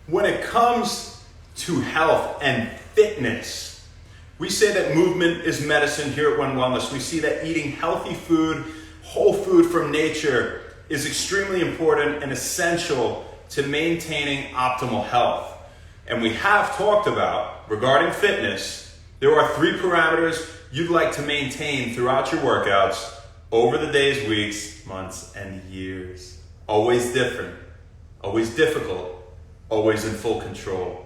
When it comes to health and fitness, we say that movement is medicine here at One Wellness. We see that eating healthy food, whole food from nature, is extremely important and essential to maintaining optimal health. And we have talked about, regarding fitness, there are 3 parameters you'd like to maintain throughout your workouts over the days, weeks, months, and years. Always different, always difficult, always in full control.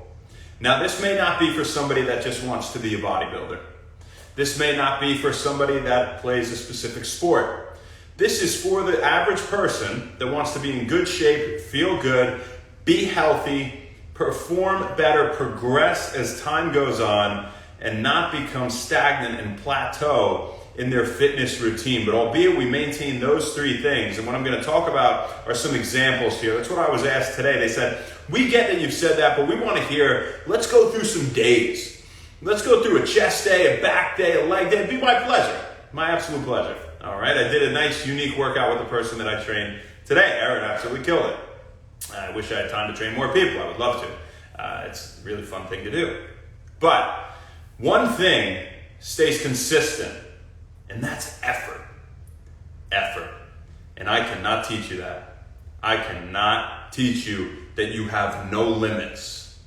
Now, this may not be for somebody that just wants to be a bodybuilder. This may not be for somebody that plays a specific sport. This is for the average person that wants to be in good shape, feel good, be healthy, perform better, progress as time goes on, and not become stagnant and plateau in their fitness routine. But albeit we maintain those 3 things, and what I'm going to talk about are some examples here. That's what I was asked today. They said, we get that you've said that, but we want to hear, let's go through some days. Let's go through a chest day, a back day, a leg day. It'd be my pleasure, my absolute pleasure. All right, I did a nice, unique workout with the person that I trained today. Aaron absolutely killed it. I wish I had time to train more people. I would love to. It's a really fun thing to do. But one thing stays consistent, and that's effort. Effort. And I cannot teach you that. I cannot teach you that you have no limits.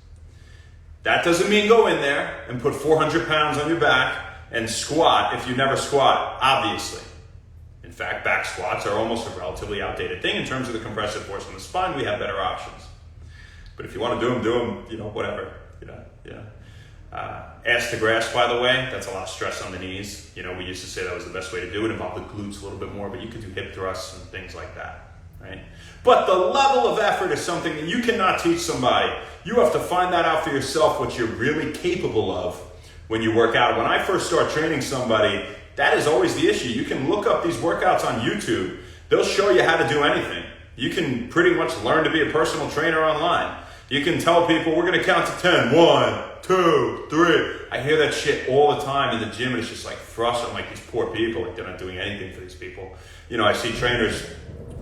That doesn't mean go in there and put 400 pounds on your back and squat if you never squat, obviously. In fact, back squats are almost a relatively outdated thing in terms of the compressive force on the spine. We have better options. But if you want to do them, whatever. Ass to grass, by the way, that's a lot of stress on the knees. We used to say that was the best way to do it. Involved the glutes a little bit more, but you could do hip thrusts and things like that, right? But the level of effort is something that you cannot teach somebody. You have to find that out for yourself, what you're really capable of when you work out. When I first start training somebody, that is always the issue. You can look up these workouts on YouTube. They'll show you how to do anything. You can pretty much learn to be a personal trainer online. You can tell people, we're going to count to 10. 1, 2, 3. I hear that shit all the time in the gym, and it's just like frustrating. I'm like, these poor people, like they're not doing anything for these people. I see trainers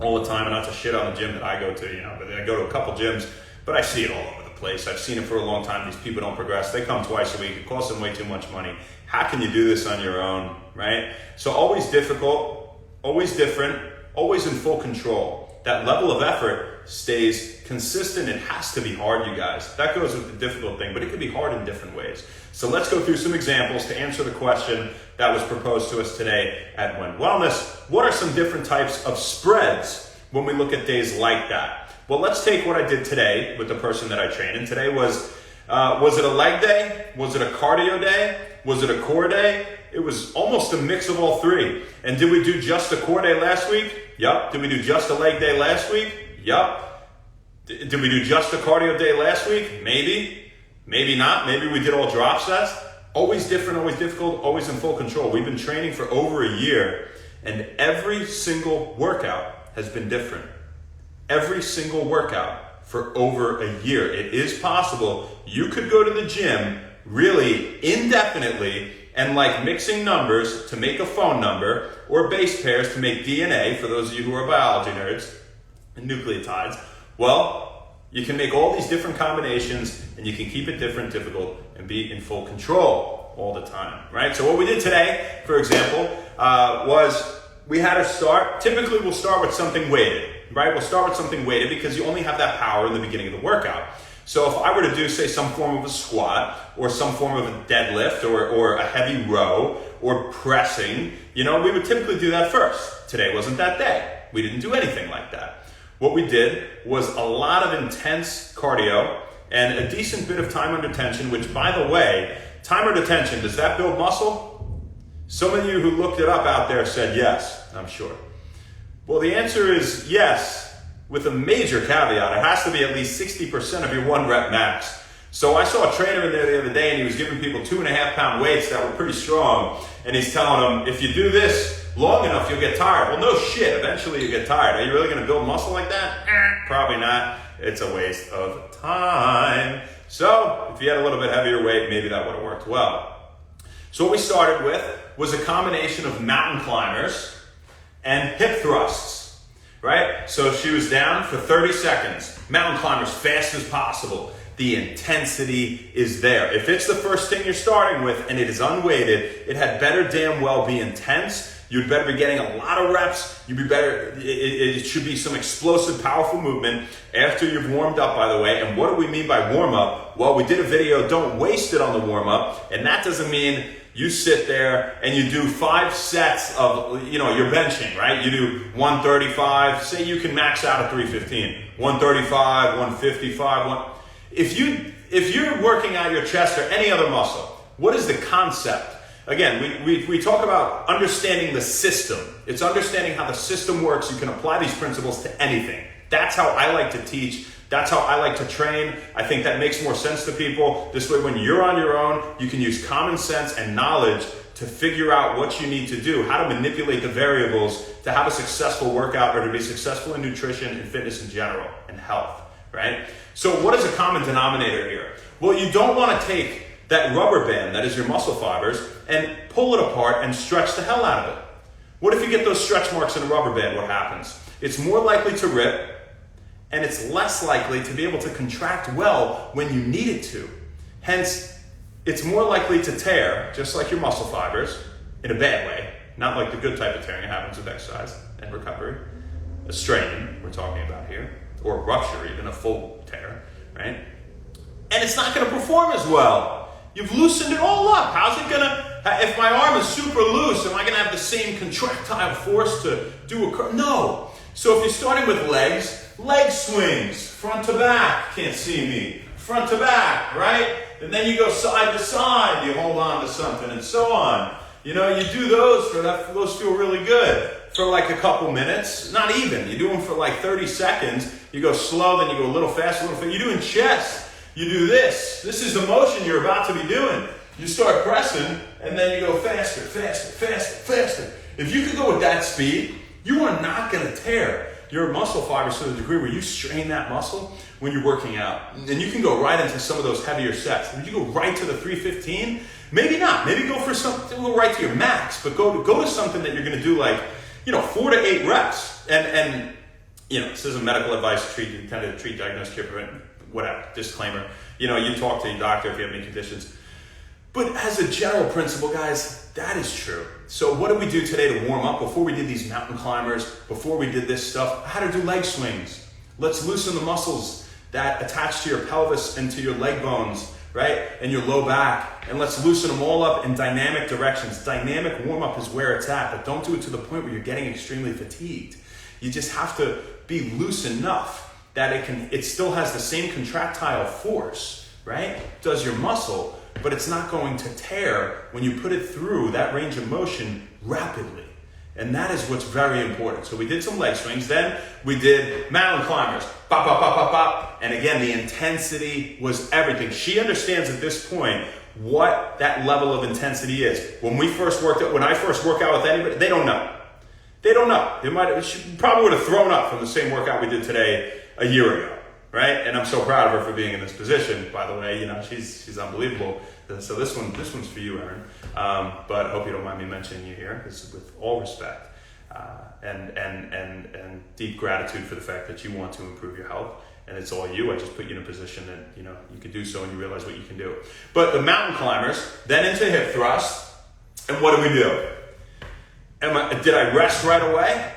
all the time, and not to shit on the gym that I go to, but I go to a couple gyms, but I see it all over the place. I've seen it for a long time. These people don't progress. They come twice a week. It costs them way too much money. How can you do this on your own, right? So always difficult, always different, always in full control. That level of effort stays consistent. It has to be hard, you guys. That goes with the difficult thing, but it can be hard in different ways. So let's go through some examples to answer the question that was proposed to us today at One Wellness. What are some different types of spreads when we look at days like that? Well, let's take what I did today with the person that I trained. And today was it a leg day? Was it a cardio day? Was it a core day? It was almost a mix of all 3. And did we do just a core day last week? Yup. Did we do just a leg day last week? Yup. Did we do just a cardio day last week? Maybe. Maybe not. Maybe we did all drop sets. Always different, always difficult, always in full control. We've been training for over a year, and every single workout has been different. Every single workout for over a year. It is possible you could go to the gym really indefinitely and like mixing numbers to make a phone number or base pairs to make DNA, for those of you who are biology nerds, and nucleotides. Well, you can make all these different combinations and you can keep it different, difficult, and be in full control all the time, right? So what we did today, for example, was we had to start, typically we'll start with something weighted, right? We'll start with something weighted because you only have that power in the beginning of the workout. So if I were to do, say, some form of a squat or some form of a deadlift or a heavy row or pressing, we would typically do that first. Today wasn't that day. We didn't do anything like that. What we did was a lot of intense cardio and a decent bit of time under tension, which, by the way, time under tension, does that build muscle? Some of you who looked it up out there said yes, I'm sure. Well, the answer is yes, with a major caveat. It has to be at least 60% of your 1 rep max. So I saw a trainer in there the other day, and he was giving people 2.5 pound weights that were pretty strong. And he's telling them, if you do this long enough, you'll get tired. Well, no shit. Eventually you get tired. Are you really going to build muscle like that? Probably not. It's a waste of time. So if you had a little bit heavier weight, maybe that would have worked well. So what we started with was a combination of mountain climbers and hip thrusts. right? So she was down for 30 seconds. Mountain climber as fast as possible. The intensity is there. If it's the first thing you're starting with and it is unweighted, it had better damn well be intense. You'd better be getting a lot of reps. You'd be better. It should be some explosive, powerful movement after you've warmed up, by the way. And what do we mean by warm up? Well, we did a video, don't waste it on the warm up. And that doesn't mean you sit there and you do 5 sets of, you're benching, right? You do 135, say you can max out at 315, 135, 155, If you're working out your chest or any other muscle, what is the concept? Again, we talk about understanding the system. It's understanding how the system works. You can apply these principles to anything. That's how I like to teach. That's how I like to train. I think that makes more sense to people. This way, when you're on your own, you can use common sense and knowledge to figure out what you need to do, how to manipulate the variables to have a successful workout or to be successful in nutrition and fitness in general and health, right? So what is a common denominator here? Well, you don't want to take that rubber band that is your muscle fibers and pull it apart and stretch the hell out of it. What if you get those stretch marks in a rubber band? What happens? It's more likely to rip, and it's less likely to be able to contract well when you need it to. Hence, it's more likely to tear, just like your muscle fibers, in a bad way, not like the good type of tearing that happens with exercise and recovery. A strain, we're talking about here, or a rupture, even a full tear, right? And it's not gonna perform as well. You've loosened it all up. How's it gonna, if my arm is super loose, am I gonna have the same contractile force to do a curl? No. So if you're starting with legs, leg swings, front to back, can't see me, front to back, right? And then you go side to side, you hold on to something and so on. You do those those feel really good for like a couple minutes, not even. You do them for like 30 seconds, you go slow, then you go a little fast, You're doing chest. You do this. This is the motion you're about to be doing. You start pressing, and then you go faster, faster, faster, faster. If you could go with that speed, you are not going to tear your muscle fibers to the degree where you strain that muscle when you're working out. And you can go right into some of those heavier sets. If you go right to the 315, maybe not. Maybe go for something, go right to your max, but go to something that you're going to do like, 4 to 8 reps. And this isn't medical advice, treat, diagnose, cure, prevent, whatever, disclaimer. You talk to your doctor if you have any conditions. But as a general principle, guys, that is true. So what did we do today to warm up? Before we did these mountain climbers, before we did this stuff, how to do leg swings. Let's loosen the muscles that attach to your pelvis and to your leg bones, right? And your low back. And let's loosen them all up in dynamic directions. Dynamic warm-up is where it's at, but don't do it to the point where you're getting extremely fatigued. You just have to be loose enough that it still has the same contractile force, right? Does your muscle, but it's not going to tear when you put it through that range of motion rapidly. And that is what's very important. So we did some leg swings, then we did mountain climbers, bop, bop, bop, bop, bop. And again, the intensity was everything. She understands at this point what that level of intensity is. When I first work out with anybody, they don't know. They don't know. She probably would have thrown up from the same workout we did today a year ago, right? And I'm so proud of her for being in this position, by the way. She's unbelievable. So this one's for you, Erin. But I hope you don't mind me mentioning you here. This is with all respect and deep gratitude for the fact that you want to improve your health. And it's all you. I just put you in a position that you could do so and you realize what you can do. But the mountain climbers, then into hip thrust. And what do we do? Did I rest right away?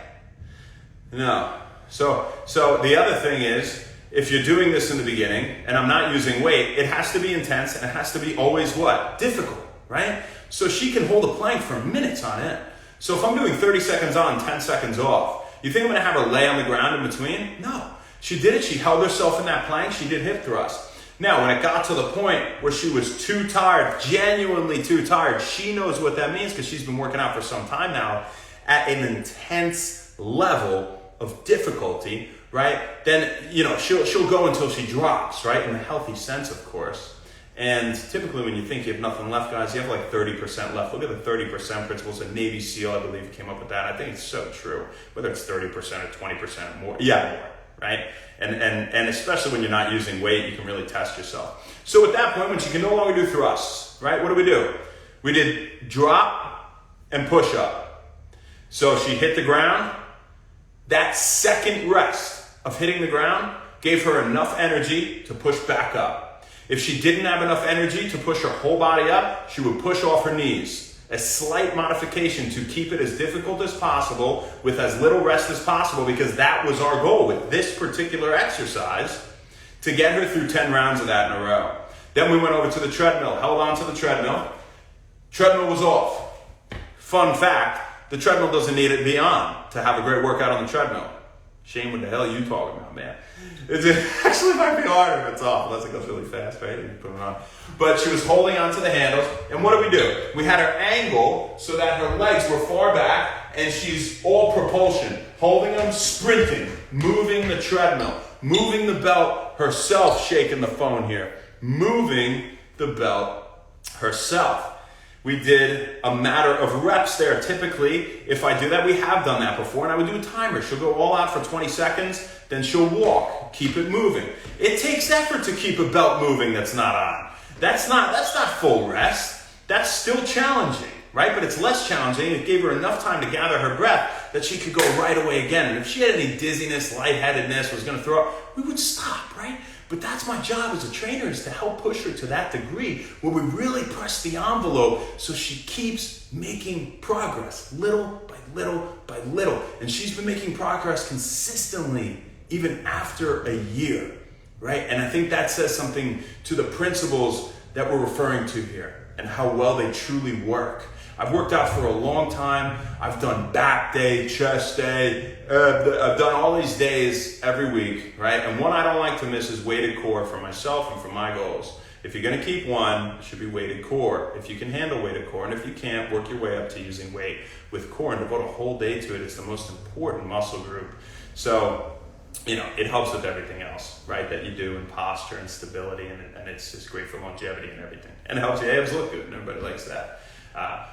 No. So the other thing is, if you're doing this in the beginning, and I'm not using weight, it has to be intense and it has to be always what? Difficult, right? So she can hold a plank for minutes on end. So if I'm doing 30 seconds on, 10 seconds off, you think I'm gonna have her lay on the ground in between? No. She did it, she held herself in that plank, she did hip thrust. Now, when it got to the point where she was too tired, genuinely too tired, she knows what that means because she's been working out for some time now at an intense level of difficulty, right? Then, she'll go until she drops, right? In a healthy sense, of course. And typically when you think you have nothing left, guys, you have like 30% left. Look at the 30% principles. A Navy SEAL, I believe, came up with that. I think it's so true. Whether it's 30% or 20% more. Yeah, more, right? And especially when you're not using weight, you can really test yourself. So at that point, when she can no longer do thrusts, right? What do? We did drop and push up. So she hit the ground, That second rest of hitting the ground gave her enough energy to push back up. If she didn't have enough energy to push her whole body up, she would push off her knees. A slight modification to keep it as difficult as possible with as little rest as possible, because that was our goal with this particular exercise, to get her through 10 rounds of that in a row. Then we went over to the treadmill, held on to the treadmill. Treadmill was off. Fun fact, the treadmill doesn't need it to be on to have a great workout on the treadmill. Shane, what the hell are you talking about, man? It actually might be harder if it's off, unless it goes really fast, right? And you put it on. But she was holding onto the handles, and what do? We had her angle so that her legs were far back, and she's all propulsion, holding them, sprinting, moving the treadmill, moving the belt herself, shaking the phone here, moving the belt herself. We did a matter of reps there. Typically, if I do that, we have done that before, and I would do a timer. She'll go all out for 20 seconds, then she'll walk, keep it moving. It takes effort to keep a belt moving that's not on. That's not full rest. That's still challenging, right? But it's less challenging. It gave her enough time to gather her breath that she could go right away again. And if she had any dizziness, lightheadedness, was going to throw up, we would stop, right? But that's my job as a trainer, is to help push her to that degree where we really press the envelope so she keeps making progress little by little by little. And she's been making progress consistently even after a year, right? And I think that says something to the principles that we're referring to here and how well they truly work. I've worked out for a long time. I've done back day, chest day. I've done all these days every week, right? And one I don't like to miss is weighted core for myself and for my goals. If you're going to keep one, it should be weighted core. If you can handle weighted core, and if you can't, work your way up to using weight with core and devote a whole day to it. It's the most important muscle group. So, it helps with everything else, right, that you do in posture and stability, and it's just great for longevity and everything. And it helps your abs look good, and everybody likes that.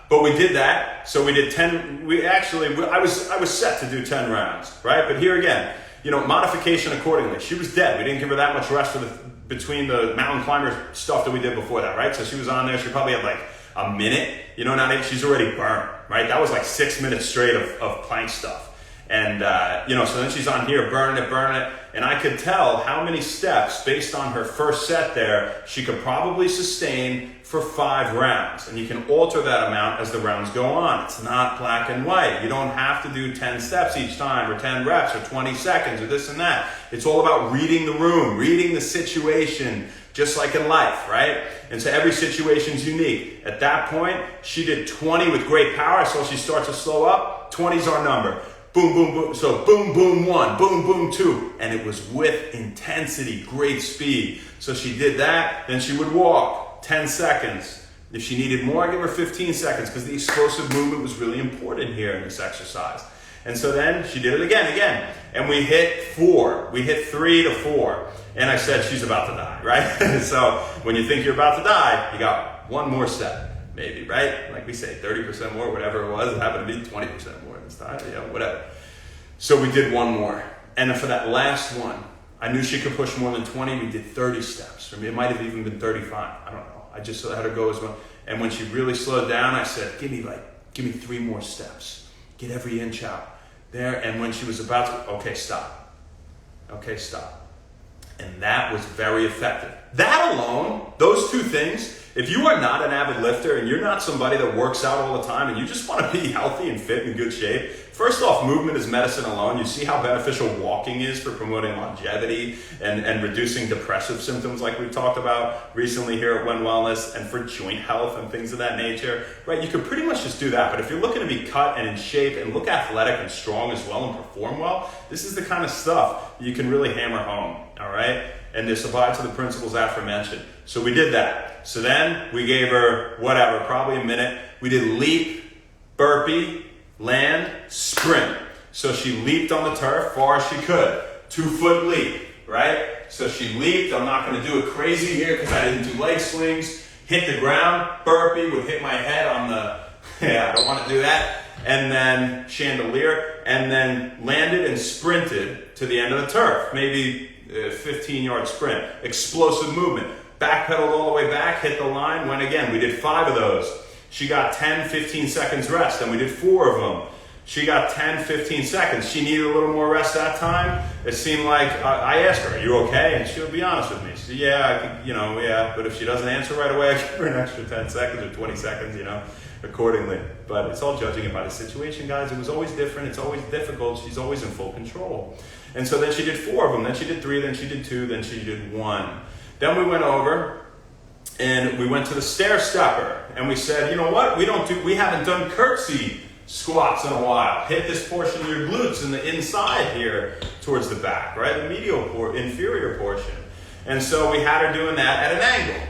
But we did that, so we did 10, I was set to do 10 rounds, right? But here again, modification accordingly. She was dead. We didn't give her that much rest between the mountain climber stuff that we did before that, right? So she was on there, she probably had like a minute, she's already burned, right? That was like 6 minutes straight of plank stuff. And, so then she's on here, burning it. And I could tell how many steps, based on her first set there, she could probably sustain for 5 rounds. And you can alter that amount as the rounds go on. It's not black and white. You don't have to do 10 steps each time, or 10 reps, or 20 seconds, or this and that. It's all about reading the room, reading the situation, just like in life, right? And so every situation's unique. At that point, she did 20 with great power, so she starts to slow up. 20's our number. Boom, boom, boom. So boom, boom, 1, boom, boom, 2. And it was with intensity, great speed. So she did that, then she would walk 10 seconds. If she needed more, I'd give her 15 seconds, because the explosive movement was really important here in this exercise. And so then she did it again. And we hit 4. We hit 3 to 4. And I said, she's about to die, right? So when you think you're about to die, you got one more step. Maybe, right? Like we say, 30% more, whatever it was. It happened to be 20% more this time, whatever. So we did one more. And then for that last one, I knew she could push more than 20. We did 30 steps. Or it might have even been 35. I don't know. I just let her go as well. And when she really slowed down, I said, give me 3 more steps. Get every inch out there. And when she was about to, okay, stop. And that was very effective. That alone, those 2 things, if you are not an avid lifter and you're not somebody that works out all the time and you just want to be healthy and fit and in good shape, first off, movement is medicine alone. You see how beneficial walking is for promoting longevity and reducing depressive symptoms like we've talked about recently here at When Wellness, and for joint health and things of that nature, right? You could pretty much just do that. But if you're looking to be cut and in shape and look athletic and strong as well and perform well, this is the kind of stuff you can really hammer home, all right? And this applies to the principles aforementioned. So we did that. So then we gave her probably a minute. We did leap, burpee, land, sprint. So she leaped on the turf far as she could. 2-foot leap, right? So she leaped. I'm not going to do it crazy here because I didn't do leg swings. Hit the ground, burpee, would hit my head on the, I don't want to do that. And then chandelier, and then landed and sprinted to the end of the turf. Maybe a 15-yard sprint. Explosive movement. Backpedaled all the way back, hit the line, went again. We did 5 of those. She got 10, 15 seconds rest, and we did 4 of them. She got 10, 15 seconds. She needed a little more rest that time. It seemed like I asked her, "Are you okay?" And she'll be honest with me. She said, "Yeah, I could, yeah." But if she doesn't answer right away, I give her an extra 10 seconds or 20 seconds, accordingly. But it's all judging it by the situation, guys. It was always different. It's always difficult. She's always in full control. And so then she did 4 of them. Then she did 3. Then she did 2. Then she did 1. Then we went over and we went to the stair stepper. And we said, you know what? We haven't done curtsy squats in a while. Hit this portion of your glutes in the inside here towards the back, right? The inferior portion. And so we had her doing that at an angle.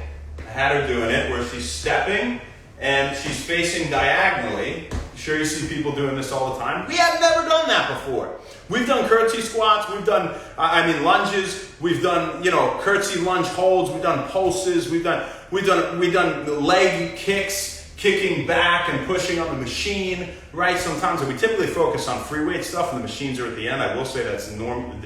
I had her doing it where she's stepping and she's facing diagonally. I'm sure you see people doing this all the time. We have never done that before. We've done curtsy squats. We've done, lunges. We've done, curtsy lunge holds. We've done pulses. We've done leg kicks, kicking back and pushing on the machine, right? Sometimes we typically focus on free weight stuff and the machines are at the end. I will say that's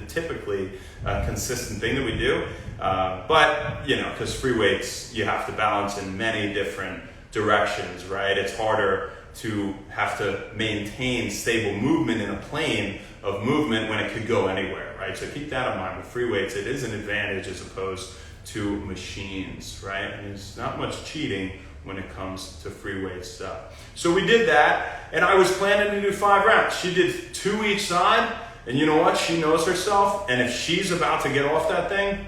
typically a consistent thing that we do. But, because free weights, you have to balance in many different directions, right? It's harder to have to maintain stable movement in a plane of movement when it could go anywhere, right? So keep that in mind. With free weights, it is an advantage as opposed to machines, right? And there's not much cheating when it comes to free weight stuff. So we did that, and I was planning to do 5 rounds. She did 2 each side, and you know what? She knows herself, and if she's about to get off that thing,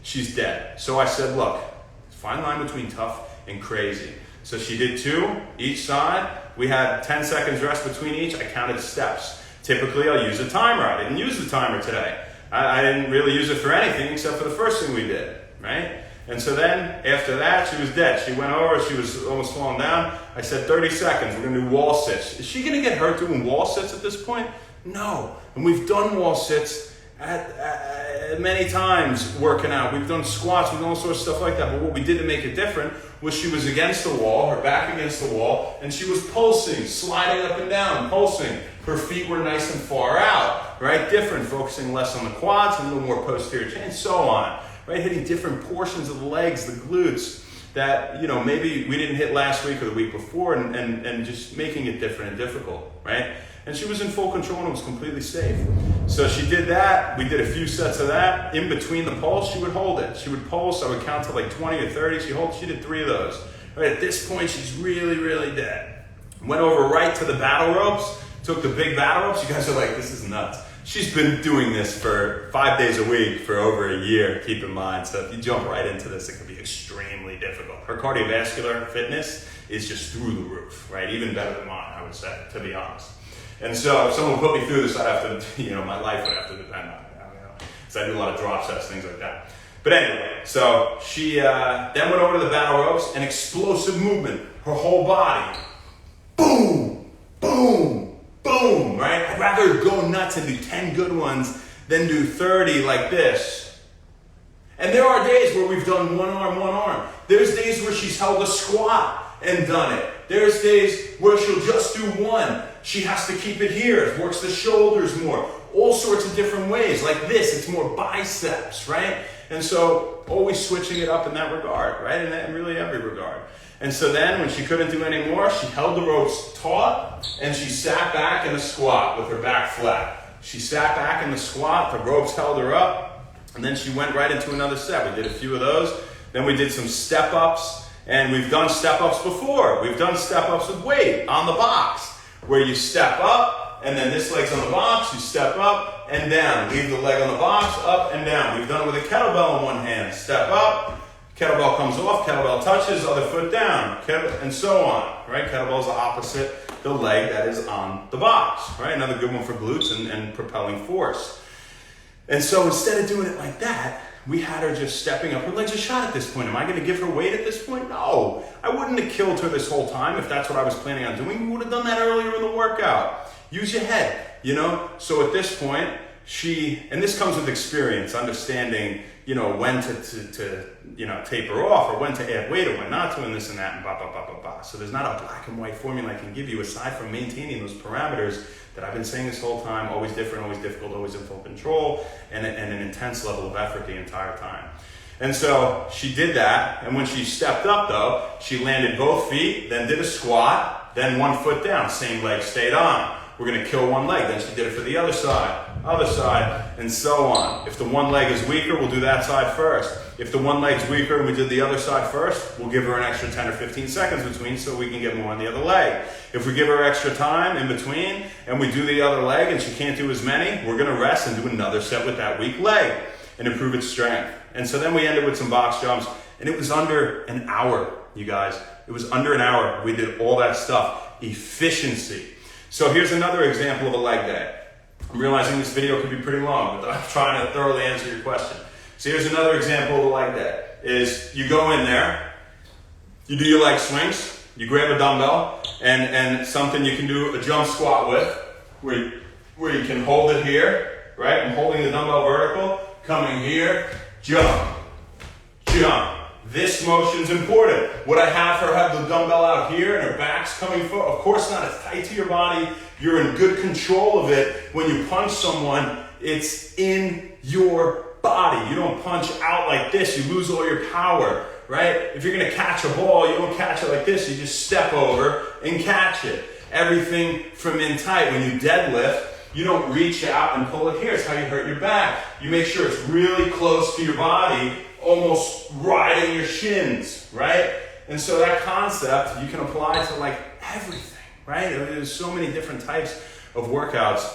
she's dead. So I said, look, fine line between tough and crazy. So she did 2 each side. We had 10 seconds rest between each. I counted steps. Typically, I'll use a timer. I didn't use the timer today. I didn't really use it for anything except for the first thing we did, right? And so then, after that, she was dead. She went over, she was almost falling down. I said, 30 seconds, we're gonna do wall sits. Is she gonna get hurt doing wall sits at this point? No. And we've done wall sits many times working out. We've done squats, we've done all sorts of stuff like that. But what we did to make it different was she was against the wall, her back against the wall, and she was pulsing, sliding up and down, pulsing. Her feet were nice and far out, right? Different, focusing less on the quads, and a little more posterior chain, so on. Right, hitting different portions of the legs, the glutes that maybe we didn't hit last week or the week before, and just making it different and difficult, right? And she was in full control and it was completely safe. So she did that. We did a few sets of that. In between the pulse, she would hold it. She would pulse. I would count to like 20 or 30. She did 3 of those. Right, at this point, she's really, really dead. Went over right to the battle ropes. Took the big battle ropes. You guys are like, this is nuts. She's been doing this for 5 days a week for over a year, keep in mind. So if you jump right into this, it can be extremely difficult. Her cardiovascular fitness is just through the roof, right? Even better than mine, I would say, to be honest. And so if someone put me through this, I'd have to, my life would have to depend on it. So I do a lot of drop sets, things like that. But anyway, so she then went over to the battle ropes, and explosive movement, her whole body. Boom, boom. Boom, right? I'd rather go nuts and do 10 good ones than do 30 like this. And there are days where we've done one arm. There's days where she's held a squat and done it. There's days where she'll just do 1. She has to keep it here, works the shoulders more. All sorts of different ways. Like this, it's more biceps, right? And so always switching it up in that regard, right? In really every regard. And so then when she couldn't do any more, she held the ropes taut and she sat back in a squat with her back flat. She sat back in the squat, the ropes held her up, and then she went right into another set. We did a few of those. Then we did some step-ups, and we've done step-ups before. We've done step-ups with weight on the box, where you step up, and then this leg's on the box, you step up and down. Leave the leg on the box, up and down. We've done it with a kettlebell in one hand. Step up. Kettlebell comes off, kettlebell touches, other foot down, and so on, right? Kettlebell is the opposite, the leg that is on the box, right? Another good one for glutes and propelling force. And so instead of doing it like that, we had her just stepping up. Her legs are shot at this point. Am I going to give her weight at this point? No. I wouldn't have killed her this whole time if that's what I was planning on doing. We would have done that earlier in the workout. Use your head, So at this point, and this comes with experience, understanding, when to taper off or when to add weight or when not to, and this and that, and blah, blah, blah, blah, blah. So there's not a black and white formula I can give you aside from maintaining those parameters that I've been saying this whole time, always different, always difficult, always in full control, and an intense level of effort the entire time. And so she did that, and when she stepped up though, she landed both feet, then did a squat, then 1 foot down, same leg stayed on. we're going to kill one leg. Then she did it for the other side, and so on. If the one leg is weaker, we'll do that side first. If the one leg's weaker and we did the other side first, we'll give her an extra 10 or 15 seconds between so we can get more on the other leg. If we give her extra time in between and we do the other leg and she can't do as many, we're going to rest and do another set with that weak leg and improve its strength. And so then we ended with some box jumps, and it was under an hour, you guys. It was under an hour. We did all that stuff. Efficiency. So here's another example of a leg day. I'm realizing this video could be pretty long, but I'm trying to thoroughly answer your question. So here's another example of a leg day. Is you go in there, you do your leg swings, you grab a dumbbell, and something you can do a jump squat with, where you can hold it here, right? I'm holding the dumbbell vertical, coming here, jump, jump. This motion's important. Would I have her have the dumbbell out here and her back's coming forward? Of course not. It's tight to your body. You're in good control of it. When you punch someone, it's in your body. You don't punch out like this. You lose all your power, right? If you're going to catch a ball, you don't catch it like this. You just step over and catch it. Everything from in tight. When you deadlift, you don't reach out and pull it here. It's how you hurt your back. You make sure it's really close to your body, almost riding your shins, right? And so that concept you can apply to like everything, right? There's so many different types of workouts,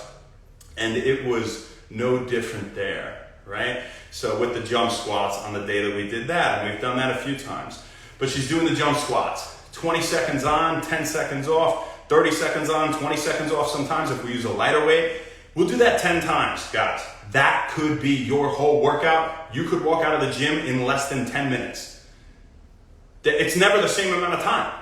and it was no different there, right? So with the jump squats on the day that we did that, and we've done that a few times, but she's doing the jump squats, 20 seconds on, 10 seconds off, 30 seconds on, 20 seconds off sometimes if we use a lighter weight. We'll do that 10 times, guys. That could be your whole workout. You could walk out of the gym in less than 10 minutes. It's never the same amount of time.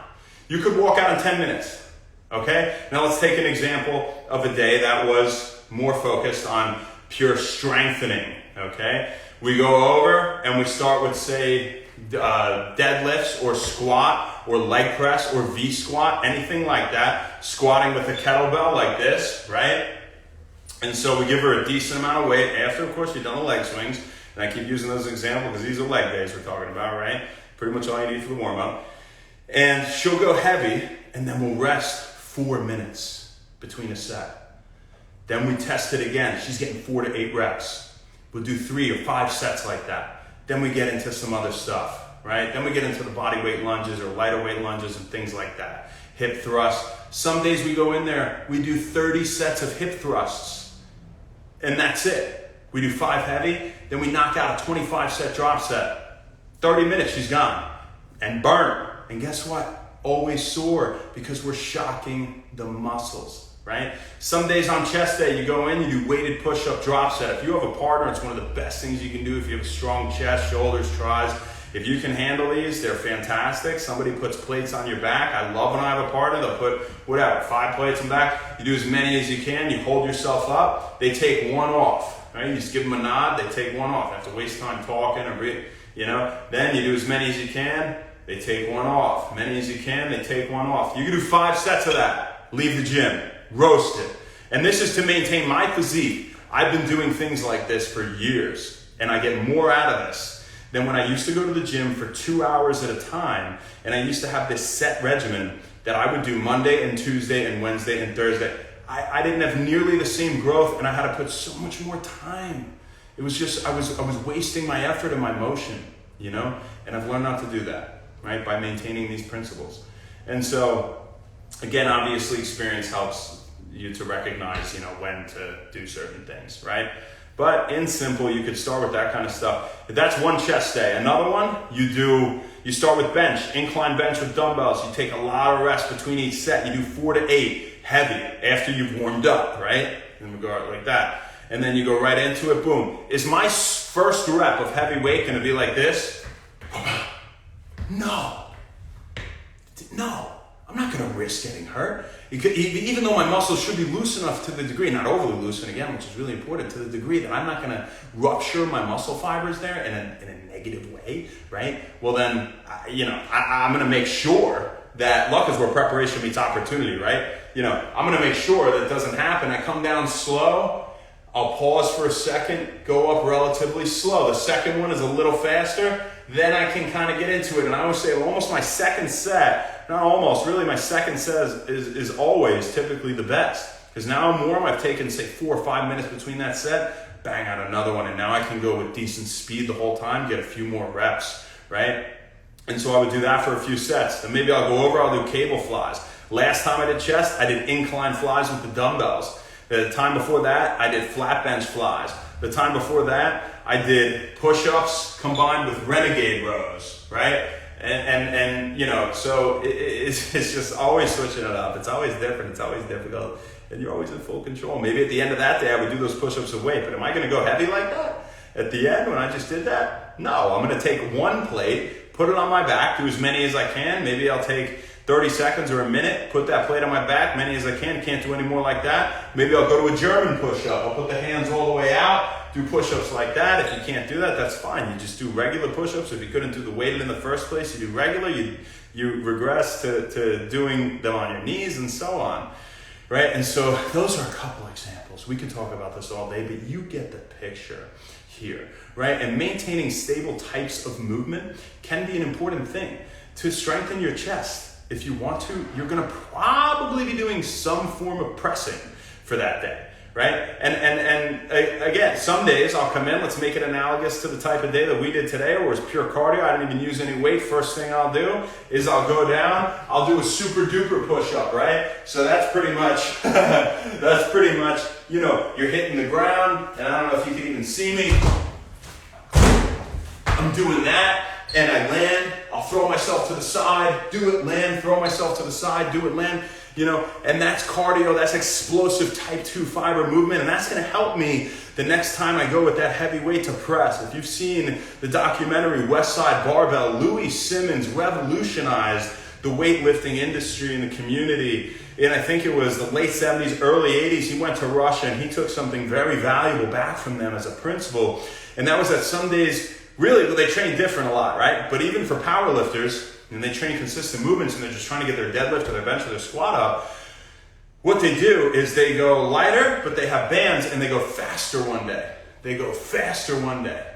You could walk out in 10 minutes, okay? Now let's take an example of a day that was more focused on pure strengthening, okay? We go over and we start with, say, deadlifts or squat or leg press or V squat, anything like that. Squatting with a kettlebell like this, right? And so we give her a decent amount of weight after, of course, you've done the leg swings. And I keep using those examples because these are leg days we're talking about, right? Pretty much all you need for the warm-up. And she'll go heavy, and then we'll rest 4 minutes between a set. Then we test it again. She's getting 4 to 8 reps. We'll do 3 or 5 sets like that. Then we get into some other stuff, right? Then we get into the body weight lunges or lighter weight lunges and things like that. Hip thrusts. Some days we go in there, we do 30 sets of hip thrusts. And that's it. We do 5 heavy, then we knock out a 25 set drop set. 30 minutes, she's gone. And burn. And guess what? Always sore because we're shocking the muscles, right? Some days on chest day, you go in, you do weighted push-up drop set. If you have a partner, it's one of the best things you can do if you have a strong chest, shoulders, tries. If you can handle these, they're fantastic. Somebody puts plates on your back. I love when I have a partner. They'll put, 5 plates on back. You do as many as you can. You hold yourself up. They take one off, right? You just give them a nod. They take one off. You have to waste time talking or breathing, Then you do as many as you can. They take one off. Many as you can. They take one off. You can do 5 sets of that. Leave the gym. Roast it. And this is to maintain my physique. I've been doing things like this for years, and I get more out of this than when I used to go to the gym for 2 hours at a time, and I used to have this set regimen that I would do Monday and Tuesday and Wednesday and Thursday. I didn't have nearly the same growth, and I had to put so much more time. It was just, I was wasting my effort and my motion, and I've learned not to do that, right, by maintaining these principles. And so, again, obviously experience helps you to recognize, when to do certain things, right? But in simple, you could start with that kind of stuff. If that's one chest day. Another one, you start with bench, incline bench with dumbbells. You take a lot of rest between each set. You do 4 to 8 heavy after you've warmed up, right? And we go out like that. And then you go right into it, boom. Is my first rep of heavy weight going to be like this? No. I'm not going to risk getting hurt. Even though my muscles should be loose enough to the degree, not overly loose, and again, which is really important, to the degree that I'm not going to rupture my muscle fibers there in a negative way, right? Well then, I'm going to make sure that luck is where preparation meets opportunity, right? I'm going to make sure that it doesn't happen. I come down slow. I'll pause for a second, go up relatively slow. The second one is a little faster. Then I can kind of get into it. And I always say almost my second set, not almost, really my second set is always typically the best. Because now I'm warm, I've taken, say, 4 or 5 minutes between that set, bang out another one, and now I can go with decent speed the whole time, get a few more reps, right? And so I would do that for a few sets. Then maybe I'll go over, I'll do cable flies. Last time I did chest, I did incline flies with the dumbbells. The time before that, I did flat bench flies. The time before that, I did push-ups combined with renegade rows, right? And you know, so it's just always switching it up. It's always different. It's always difficult. And you're always in full control. Maybe at the end of that day, I would do those push-ups of weight. But am I going to go heavy like that at the end when I just did that? No, I'm going to take one plate, put it on my back, do as many as I can. Maybe I'll take 30 seconds or a minute, put that plate on my back, many as I can. Can't do any more like that. Maybe I'll go to a German push-up. I'll put the hands all the way out, do push-ups like that. If you can't do that, that's fine. You just do regular push-ups. If you couldn't do the weighted in the first place, you do regular. You regress to doing them on your knees and so on. Right? And so those are a couple examples. We can talk about this all day, but you get the picture here, right? And maintaining stable types of movement can be an important thing to strengthen your chest. If you want to, you're going to probably be doing some form of pressing for that day, right? And again, some days I'll come in, let's make it analogous to the type of day that we did today, where it's pure cardio. I didn't even use any weight. First thing I'll do is I'll go down, I'll do a super duper push-up, right? So that's pretty much, you know, you're hitting the ground, and I don't know if you can even see me. I'm doing that, and I land, I'll throw myself to the side, do it, land, throw myself to the side, do it, land, you know, and that's cardio, that's explosive type 2 fiber movement, and that's going to help me the next time I go with that heavy weight to press. If you've seen the documentary West Side Barbell, Louis Simmons revolutionized the weightlifting industry in the community. And I think it was the late 70s, early 80s, he went to Russia and he took something very valuable back from them as a principle. And that was that some days, really, they train different a lot, right? But even for powerlifters, and they train consistent movements and they're just trying to get their deadlift or their bench or their squat up, what they do is they go lighter, but they have bands, and they go faster one day. They go faster one day.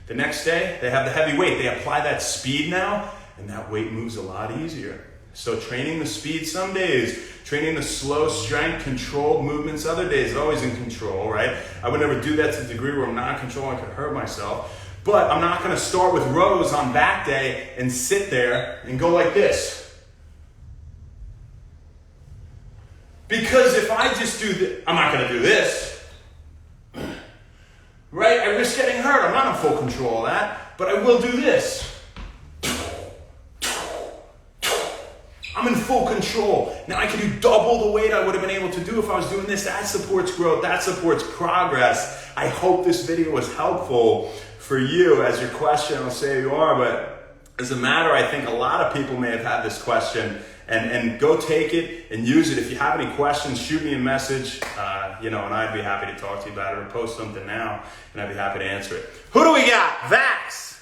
The next day, they have the heavy weight. They apply that speed now, and that weight moves a lot easier. So training the speed some days, training the slow strength, controlled movements other days, always in control, right? I would never do that to the degree where I'm not in control, I could hurt myself. But I'm not going to start with rows on back day and sit there and go like this. Because if I just do this, I'm not going to do this. Right? I risk getting hurt. I'm not in full control of that. But I will do this. I'm in full control. Now I can do double the weight I would have been able to do if I was doing this. That supports growth. That supports progress. I hope this video was helpful for you. As your question, I'll say you are, but as a matter, I think a lot of people may have had this question, and go take it and use it. If you have any questions, shoot me a message, and I'd be happy to talk to you about it, or post something now, and I'd be happy to answer it. Who do we got? Vax,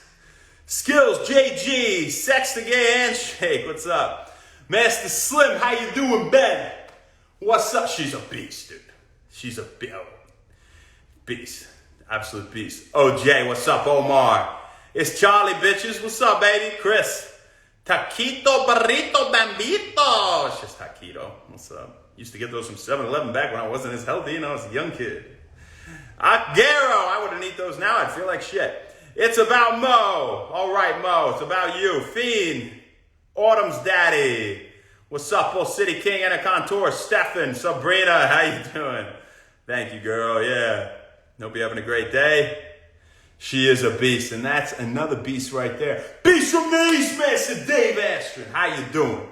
Skills, JG, Sex the Gay Handshake, what's up? Master Slim, how you doing, Ben? What's up? She's a beast, dude. She's a beast. Absolute beast. OJ, what's up? Omar. It's Charlie, bitches. What's up, baby? Chris. Taquito, burrito, bambito. It's just taquito. What's up? Used to get those from 7-Eleven back when I wasn't as healthy. I was a young kid. Aguero. I wouldn't eat those now. I'd feel like shit. It's about Mo. All right, Mo. It's about you. Fiend. Autumn's daddy. What's up, Bull City King and a contour? Stefan, Sabrina. How you doing? Thank you, girl. Yeah. Hope you're having a great day. She is a beast, and that's another beast right there. Beast from the East, Master Dave Astron. How you doing?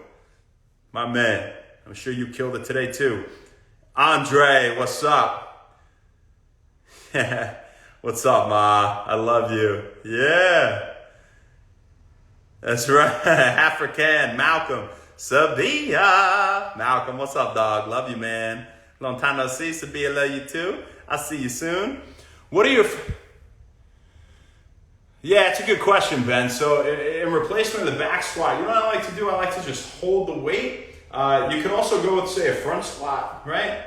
My man. I'm sure you killed it today, too. Andre, what's up? What's up, Ma? I love you. Yeah. That's right. African. Malcolm. Sabia. Malcolm, what's up, dog? Love you, man. Long time no see. Sabia, love you, too. I'll see you soon. What are your... Yeah, it's a good question, Ben. So in replacement of the back squat, you know what I like to do? I like to just hold the weight. You can also go with, say, a front squat, right?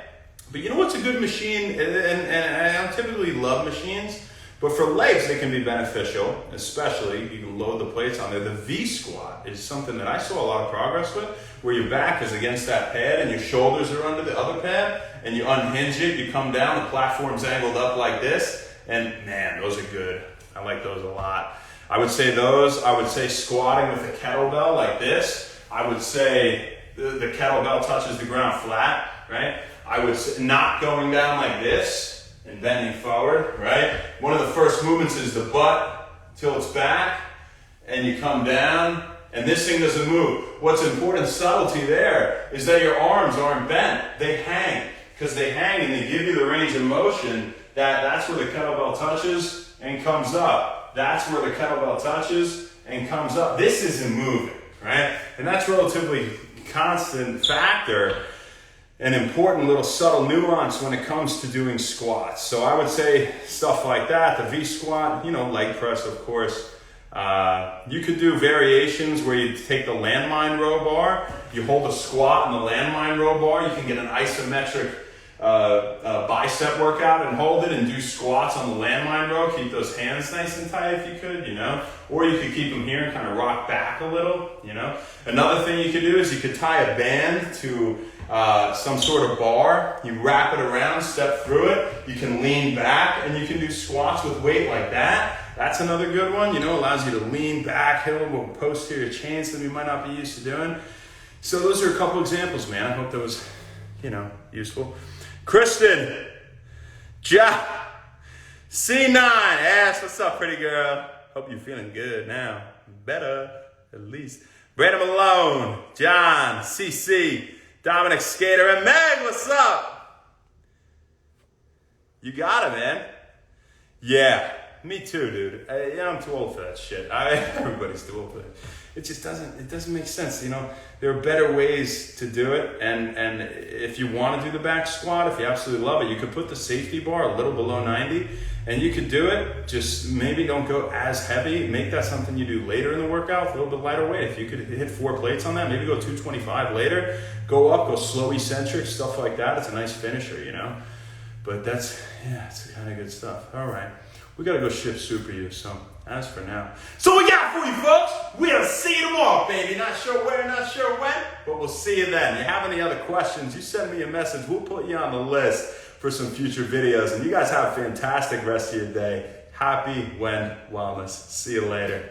But you know what's a good machine? And I don't typically love machines, but for legs, they can be beneficial, especially. You can can load the plates on there. The V squat is something that I saw a lot of progress with, where your back is against that pad and your shoulders are under the other pad, and you unhinge it, you come down, the platform's angled up like this, and man, those are good. I like those a lot. I would say squatting with a kettlebell like this. I would say the kettlebell touches the ground flat, right? I would say not going down like this and bending forward, right? One of the first movements is the butt tilts back and you come down and this thing doesn't move. What's important subtlety there is that your arms aren't bent. They hang. Because they hang and they give you the range of motion, that's where the kettlebell touches and comes up. That's where the kettlebell touches and comes up. This isn't moving, right? And that's relatively constant factor, an important little subtle nuance when it comes to doing squats. So I would say stuff like that, the V squat, leg press, of course. You could do variations where you take the landmine row bar, you hold a squat in the landmine row bar, you can get an isometric bicep workout and hold it and do squats on the landmine row. Keep those hands nice and tight if you could, or you could keep them here and kind of rock back a little, Another thing you could do is you could tie a band to some sort of bar. You wrap it around, step through it. You can lean back and you can do squats with weight like that. That's another good one, allows you to lean back, hit a little posterior chains that we might not be used to doing. So those are a couple examples, man. I hope that was, useful. Kristen, C9, Ash, what's up, pretty girl? Hope you're feeling good now. Better, at least. Brandon Malone, John, CC, Dominic Skater, and Meg, what's up? You got it, man. Yeah, me too, dude. I'm too old for that shit. Everybody's too old for it. It just doesn't make sense, There are better ways to do it, and if you want to do the back squat, if you absolutely love it, you could put the safety bar a little below 90, and you could do it. Just maybe don't go as heavy. Make that something you do later in the workout, a little bit lighter weight. If you could hit 4 plates on that, maybe go 225 later. Go up, go slow eccentric, stuff like that. It's a nice finisher, But it's kind of good stuff. All right. We got to go ship Super You, so as for now. So we got for you, folks. We'll see you tomorrow, baby. Not sure where, not sure when, but we'll see you then. You have any other questions, you send me a message. We'll put you on the list for some future videos. And you guys have a fantastic rest of your day. Happy Wellness. See you later.